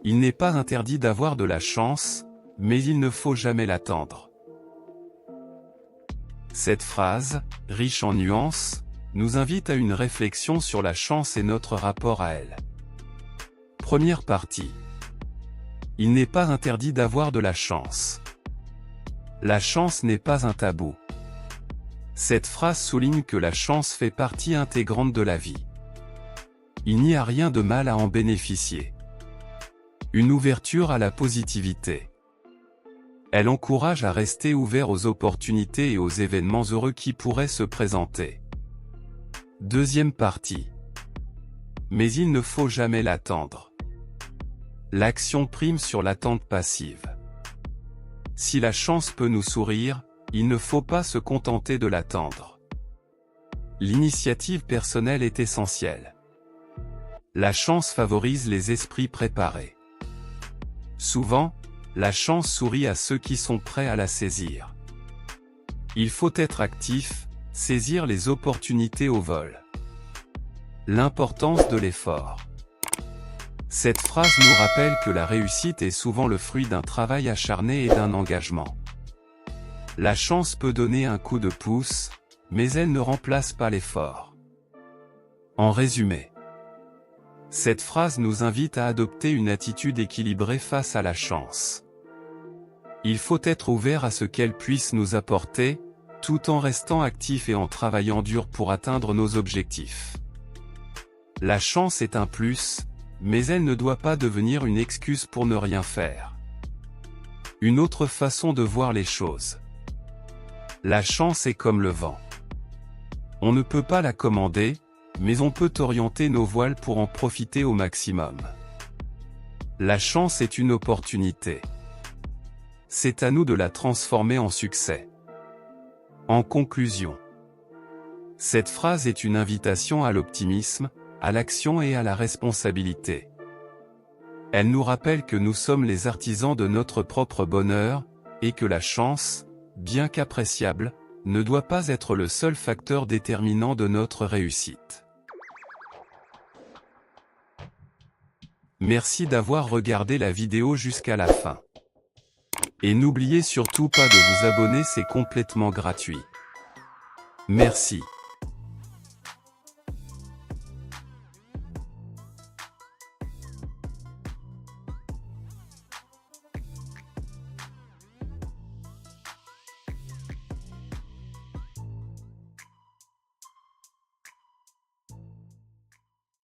Il n'est pas interdit d'avoir de la chance, mais il ne faut jamais l'attendre. Cette phrase, riche en nuances, nous invite à une réflexion sur la chance et notre rapport à elle. Première partie. Il n'est pas interdit d'avoir de la chance. La chance n'est pas un tabou. Cette phrase souligne que la chance fait partie intégrante de la vie. Il n'y a rien de mal à en bénéficier. Une ouverture à la positivité. Elle encourage à rester ouvert aux opportunités et aux événements heureux qui pourraient se présenter. Deuxième partie. Mais il ne faut jamais l'attendre. L'action prime sur l'attente passive. Si la chance peut nous sourire, il ne faut pas se contenter de l'attendre. L'initiative personnelle est essentielle. La chance favorise les esprits préparés. Souvent, la chance sourit à ceux qui sont prêts à la saisir. Il faut être actif, saisir les opportunités au vol. L'importance de l'effort. Cette phrase nous rappelle que la réussite est souvent le fruit d'un travail acharné et d'un engagement. La chance peut donner un coup de pouce, mais elle ne remplace pas l'effort. En résumé, cette phrase nous invite à adopter une attitude équilibrée face à la chance. Il faut être ouvert à ce qu'elle puisse nous apporter, tout en restant actif et en travaillant dur pour atteindre nos objectifs. La chance est un plus, mais elle ne doit pas devenir une excuse pour ne rien faire. Une autre façon de voir les choses. La chance est comme le vent. On ne peut pas la commander, mais on peut orienter nos voiles pour en profiter au maximum. La chance est une opportunité. C'est à nous de la transformer en succès. En conclusion, cette phrase est une invitation à l'optimisme, à l'action et à la responsabilité. Elle nous rappelle que nous sommes les artisans de notre propre bonheur, et que la chance, bien qu'appréciable, ne doit pas être le seul facteur déterminant de notre réussite. Merci d'avoir regardé la vidéo jusqu'à la fin. Et n'oubliez surtout pas de vous abonner, c'est complètement gratuit. Merci.